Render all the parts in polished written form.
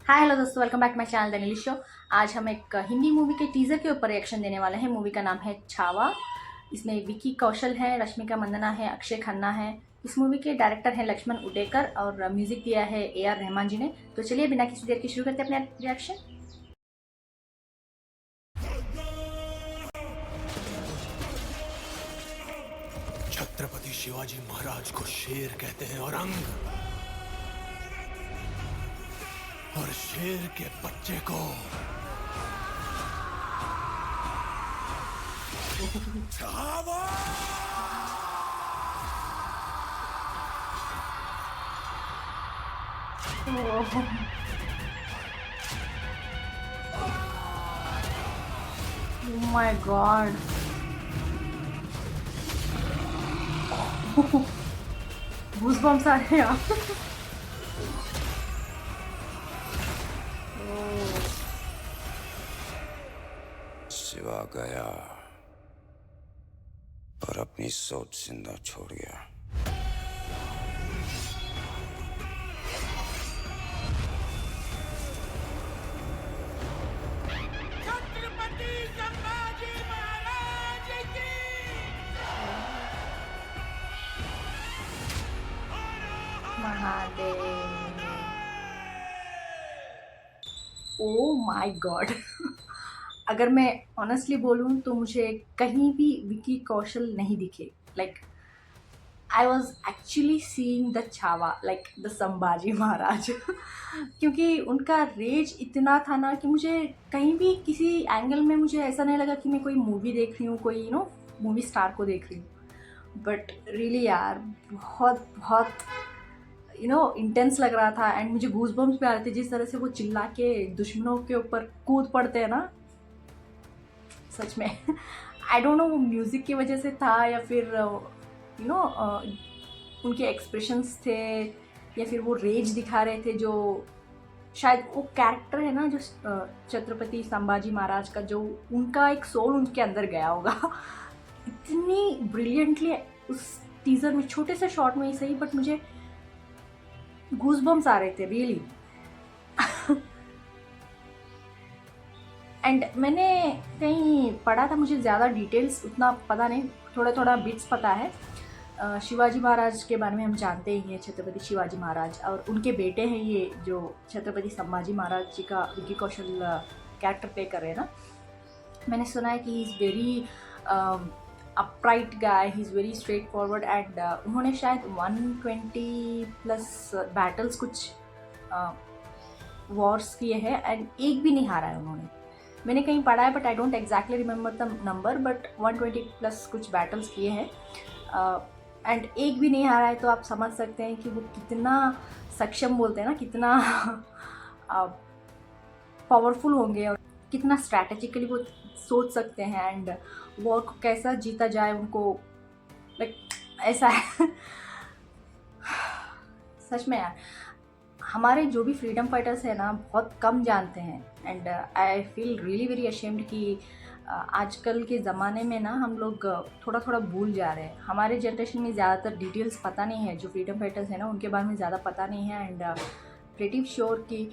हाय hello दोस्तों, welcome back to my channel the Nilish show. आज हम एक हिंदी मूवी के टीजर के ऊपर रिएक्शन देने वाले हैं। मूवी का नाम है छावा। इसमें विकी कौशल है, रश्मिका मंदना है, अक्षय खन्ना है। इस मूवी के डायरेक्टर हैं लक्ष्मण उडेकर और म्यूजिक दिया है AR रहमान जी ने। तो चलिए बिना किसी देर के शुरू करते हैं अपने रिएक्शन। छत्रपति शिवाजी महाराज को शेर कहते हैं और शेर के बच्चे को Chhaava. Oh my god, goosebumps आ रहे हैं यहाँ। शिवा गया और अपनी सोच जिंदा छोड़ गया। छत्रपति संभाजी महाराज की महादेव, ओ माय गॉड। अगर मैं ऑनेस्टली बोलूँ तो मुझे कहीं भी विकी कौशल नहीं दिखे। Like I was actually seeing the Chhaava, like the Sambhaji Maharaj. क्योंकि उनका रेज इतना था ना कि मुझे कहीं भी किसी एंगल में मुझे ऐसा नहीं लगा कि मैं कोई मूवी देख रही हूँ, कोई मूवी स्टार को देख रही हूँ। बट रियली यार, बहुत बहुत इंटेंस लग रहा था। एंड मुझे गूज बम्स भी आ रहे थे जिस तरह से वो चिल्ला के दुश्मनों के ऊपर कूद पड़ते हैं ना, सच में। आई डोंट नो वो म्यूज़िक की वजह से था या फिर उनके एक्सप्रेशंस थे या फिर वो रेज दिखा रहे थे। जो शायद वो कैरेक्टर है ना, जो छत्रपति संभाजी महाराज का, जो उनका एक सोल उनके अंदर गया होगा। इतनी ब्रिलियंटली उस टीज़र में, छोटे से शॉट में ही सही, बट मुझे गूज़बम्स आ रहे थे रियली। एंड मैंने कहीं पढ़ा था, मुझे ज़्यादा डिटेल्स उतना पता नहीं, थोड़ा थोड़ा बिट्स पता है। शिवाजी महाराज के बारे में हम जानते ही हैं, छत्रपति शिवाजी महाराज, और उनके बेटे हैं ये जो छत्रपति संभाजी महाराज जी का विकी कौशल कैरेक्टर प्ले कर रहे हैं ना। मैंने सुना है कि ही is very upright guy, he is very straight forward. And उन्होंने शायद 120+ बैटल्स कुछ वॉर्स किए हैं एंड एक भी नहीं हारा है उन्होंने। मैंने कहीं पढ़ा है, but I don't exactly remember the number, but 120+ कुछ बैटल्स किए हैं एंड एक भी नहीं हारा है। तो आप समझ सकते हैं कि वो कितना सक्षम, बोलते हैं ना, कितना पावरफुल होंगे और कितना स्ट्रैटेजिकली वो सोच सकते हैं एंड वॉर को कैसा जीता जाए उनको, लाइक ऐसा है। सच में यार, हमारे जो भी फ्रीडम फाइटर्स हैं ना, बहुत कम जानते हैं। And I feel really very ashamed कि आजकल के ज़माने में ना हम लोग थोड़ा थोड़ा भूल जा रहे हैं। हमारे जनरेशन में ज़्यादातर डिटेल्स पता नहीं है, जो फ्रीडम फाइटर्स हैं ना उनके बारे में ज़्यादा पता नहीं है। एंड प्रीटी श्योर कि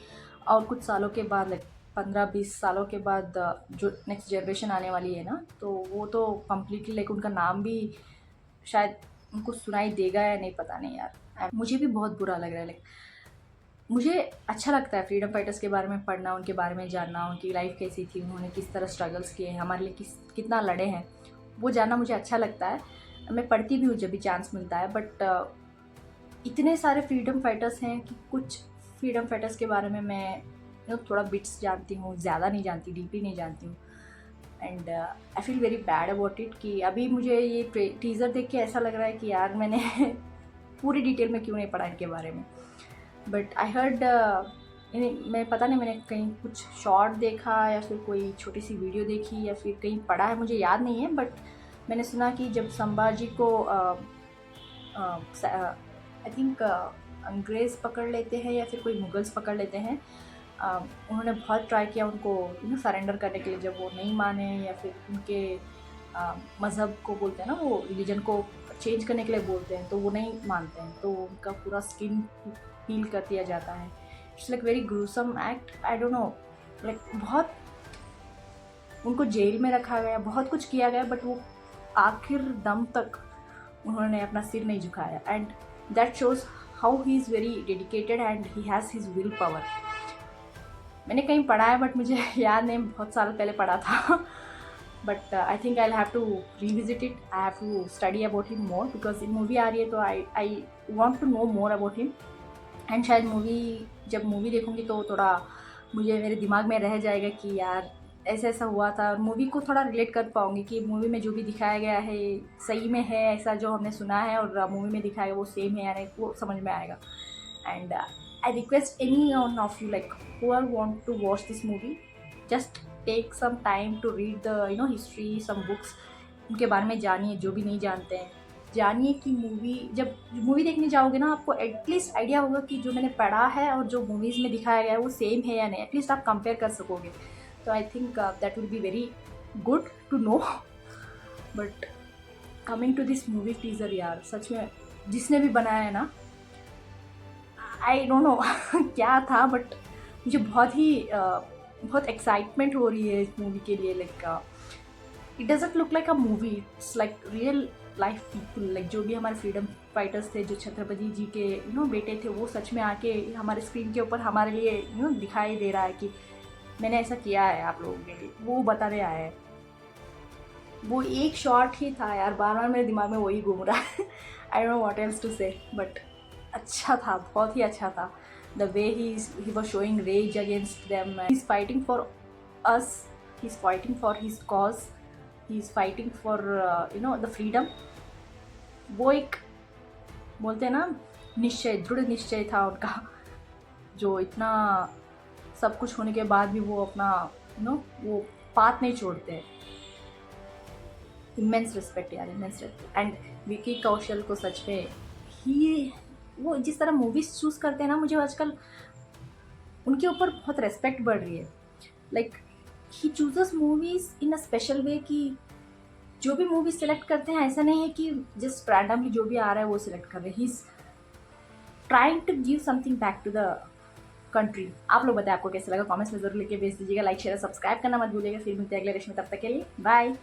और कुछ सालों के बाद, लाइक 15-20 सालों के बाद, जो नेक्स्ट जनरेशन आने वाली है ना, तो वो तो कम्प्लीटली, लाइक उनका नाम भी शायद उनको सुनाई देगा या नहीं, पता नहीं यार। मुझे भी बहुत बुरा लग रहा है। लाइक मुझे अच्छा लगता है फ्रीडम फाइटर्स के बारे में पढ़ना, उनके बारे में जानना, उनकी लाइफ कैसी थी, उन्होंने किस तरह स्ट्रगल्स किए हैं, हमारे लिए कितना लड़े हैं, वो जानना मुझे अच्छा लगता है। मैं पढ़ती भी हूँ जब भी चांस मिलता है। बट इतने सारे फ्रीडम फाइटर्स हैं कि कुछ फ्रीडम फाइटर्स के बारे में मैं थोड़ा बिट्स जानती हूँ, ज़्यादा नहीं जानती, डीपली नहीं जानती हूँ। And I feel very bad about it कि अभी मुझे ये टीज़र देख के ऐसा लग रहा है कि यार मैंने पूरी डिटेल में क्यों नहीं पढ़ा इनके बारे में। बट आई हर्ड, मैं पता नहीं, मैंने कहीं कुछ शॉर्ट देखा या फिर कोई छोटी सी वीडियो देखी या फिर कहीं पढ़ा है, मुझे याद नहीं है। बट मैंने सुना कि जब संभाजी को आई थिंक अंग्रेज़ पकड़ लेते हैं या फिर कोई मुगल्स पकड़ लेते हैं, उन्होंने बहुत ट्राई किया उनको सरेंडर करने के लिए। जब वो नहीं माने या फिर उनके मज़हब को बोलते हैं ना, वो रिलीजन को चेंज करने के लिए बोलते हैं, तो वो नहीं मानते हैं, तो उनका पूरा स्किन पील कर दिया जाता है it's like very gruesome act, I don't no, like बहुत उनको जेल में रखा गया, बहुत कुछ किया गया, बट वो आखिर दम तक उन्होंने अपना सिर नहीं झुकाया, and that shows how he is very dedicated and he has his will power. मैंने कहीं पढ़ा है बट मुझे याद नहीं, बहुत साल पहले पढ़ा था, but I think I have to revisit it, I have to study about him more, because ये मूवी आ रही है तो I want to know more about him, and शायद जब मूवी देखूँगी तो थोड़ा मुझे मेरे दिमाग में रह जाएगा कि यार ऐसा ऐसा हुआ था, और मूवी को थोड़ा रिलेट कर पाऊँगी कि मूवी में जो भी दिखाया गया है सही में है ऐसा जो हमने सुना है, और मूवी में दिखाया गया वो सेम है या नहीं, वो समझ में आएगा। And I request any one of you like who are want to watch this movie, just take some time to read the history, some books, उनके बारे में जानिए, जो भी नहीं जानते हैं जानिए कि जब मूवी देखने जाओगे ना आपको एटलीस्ट आइडिया होगा कि जो मैंने पढ़ा है और जो मूवीज़ में दिखाया गया है वो सेम है या नहीं, एटलीस्ट आप कंपेयर कर सकोगे। तो I think that will be very good to know. But coming to this movie teaser, यार सच में जिसने भी बनाया है ना, आई डोंट नो क्या था, बट मुझे बहुत एक्साइटमेंट हो रही है इस मूवी के लिए। Like it doesn't look like a movie, it's like real life people, like जो भी हमारे फ्रीडम फाइटर्स थे, जो छत्रपति जी के बेटे थे, वो सच में आके हमारे स्क्रीन के ऊपर हमारे लिए दिखाई दे रहा है कि मैंने ऐसा किया है आप लोगों के लिए, वो बताने आया है। वो एक शॉट ही था यार, बार बार मेरे दिमाग में वही घूम रहा है। I don't know what else to say, but अच्छा था, बहुत ही अच्छा था। The way he was showing rage against them. He's fighting for us. He's fighting for his cause. He's fighting for the freedom. वो एक बोलते हैं ना निश्चय, दृढ़ निश्चय था उनका, जो इतना सब कुछ होने के बाद भी वो अपना वो बात नहीं छोड़ते। इमेंस रिस्पेक्ट यार, immense respect. And Vicky Kaushal को सच में वो जिस तरह मूवीज़ चूज़ करते हैं ना, मुझे आजकल उनके ऊपर बहुत रेस्पेक्ट बढ़ रही है। Like he chooses movies in a special वे, कि जो भी मूवी सेलेक्ट करते हैं ऐसा नहीं है कि जस्ट रैंडमली जो भी आ रहा है वो सिलेक्ट कर रहे हैं, he is trying to give something back to the country. आप लोग बताएं आपको कैसा लगा, कमेंट्स में जरूर लिख के भेज दीजिएगा। लाइक शेयर सब्सक्राइब करना मत भूलिएगा। फिर मिलते हैं अगले रेश में, तब तक के लिए बाय।